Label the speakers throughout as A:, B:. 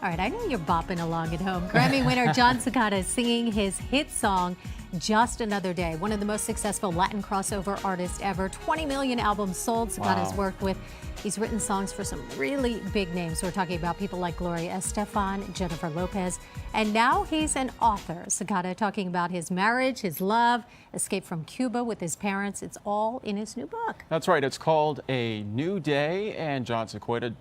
A: All right, I know you're bopping along at home. Grammy winner Jon Secada is singing his hit song, Just Another Day, one of the most successful Latin crossover artists ever. 20 million albums sold. Secada's worked with. He's written songs for some really big names. We're talking about people like Gloria Estefan, Jennifer Lopez, and now he's an author. Secada talking about his marriage, his love, escape from Cuba with his parents. It's all in his new book.
B: That's right. It's called A New Day, and Jon Secada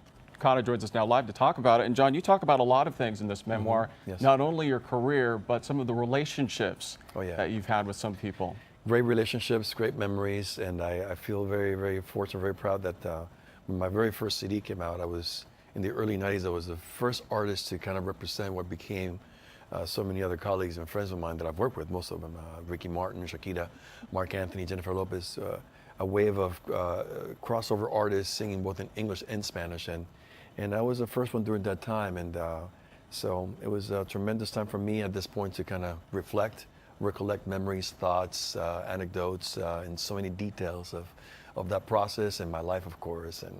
B: joins us now live to talk about it. And Jon, you talk about a lot of things in this memoir,
C: Yes.
B: not only your career, but some of the relationships that you've had with some people.
C: Great relationships, great memories, and I feel very, very fortunate, very proud that when my very first CD came out, I was in the early 90s, I was the first artist to kind of represent what became so many other colleagues and friends of mine that I've worked with, most of them, Ricky Martin, Shakira, Mark Anthony, Jennifer Lopez, a wave of crossover artists singing both in English and Spanish. And I was the first one during that time, and so it was a tremendous time for me at this point to kind of reflect, recollect memories, thoughts, anecdotes, and so many details of that process and my life, of course. And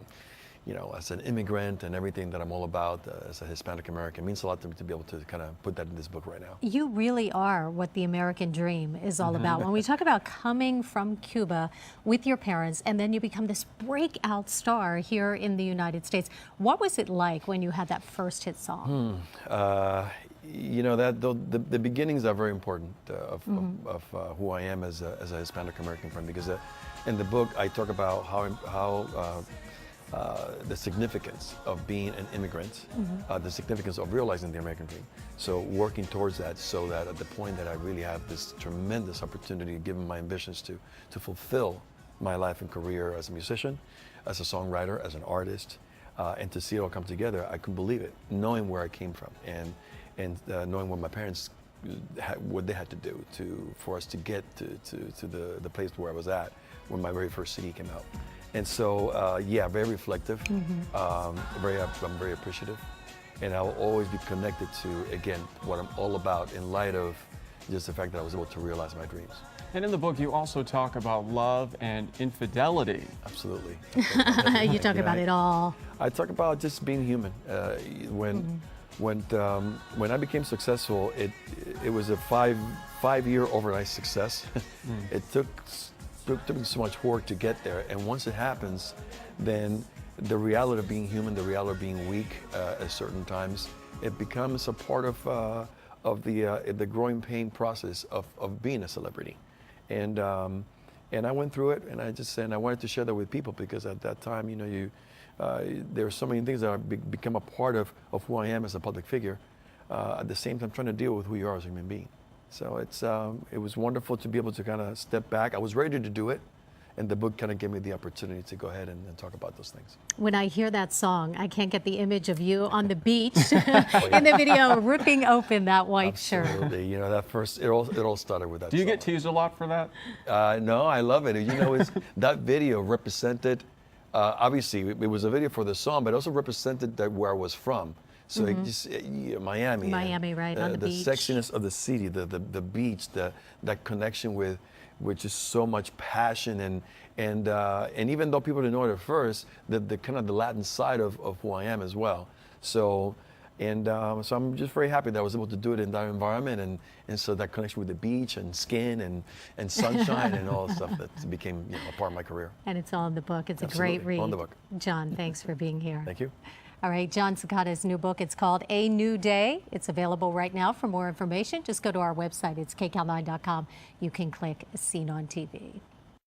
C: you know, as an immigrant and everything that I'm all about as a Hispanic American, it means a lot to me to be able to kind of put that in this book right now.
A: You really are what the American dream is all about. When we talk about coming from Cuba with your parents and then you become this breakout star here in the United States, what was it like when you had that first hit song?
C: You know, the beginnings are very important of who I am as a Hispanic American friend, because in the book I talk about how the significance of being an immigrant, the significance of realizing the American dream. So working towards that, so that at the point that I really have this tremendous opportunity, given my ambitions to fulfill my life and career as a musician, as a songwriter, as an artist, and to see it all come together, I couldn't believe it, knowing where I came from and knowing what my parents, what they had to do for us to get to the place where I was at when my very first CD came out. And so, yeah, very reflective, I'm very appreciative, and I'll always be connected to, again, what I'm all about in light of just the fact that I was able to realize my dreams.
B: And in the book, you also talk about love and infidelity.
C: Absolutely.
A: You talk about it all.
C: I talk about just being human. When I became successful, it was a five-year overnight success. It took me so much work to get there, and once it happens, then the reality of being human, the reality of being weak at certain times, it becomes a part of the growing pain process of being a celebrity. And I went through it, and I just said, and I wanted to share that with people, because at that time, you know, there are so many things that have become a part of who I am as a public figure, at the same time trying to deal with who you are as a human being. So it was wonderful to be able to kind of step back. I was ready to do it, and the book kind of gave me the opportunity to go ahead and talk about those things.
A: When I hear that song, I can't get the image of you on the beach in the video, ripping open that white shirt.
C: Absolutely. You know, that first, it all started with that
B: Do you
C: song.
B: get teased a lot for that?
C: No, I love it. You know, that video represented, obviously, it was a video for the song, but it also represented where I was from. So it just, Miami.
A: Miami, right, on the beach.
C: The sexiness of the city, the beach, that connection with just so much passion, and even though people didn't know it at first, the kind of the Latin side of who I am as well. So, so I'm just very happy that I was able to do it in that environment, and so that connection with the beach and skin and sunshine and all the stuff that became, you know, a part of my career.
A: And it's all in the book. It's
C: Absolutely.
A: a great read.
C: On the book.
A: Jon, thanks for being here.
C: Thank you.
A: All right, Jon Secada's new book, it's called A New Day. It's available right now. For more information, just go to our website. It's kcal9.com. You can click Seen on TV.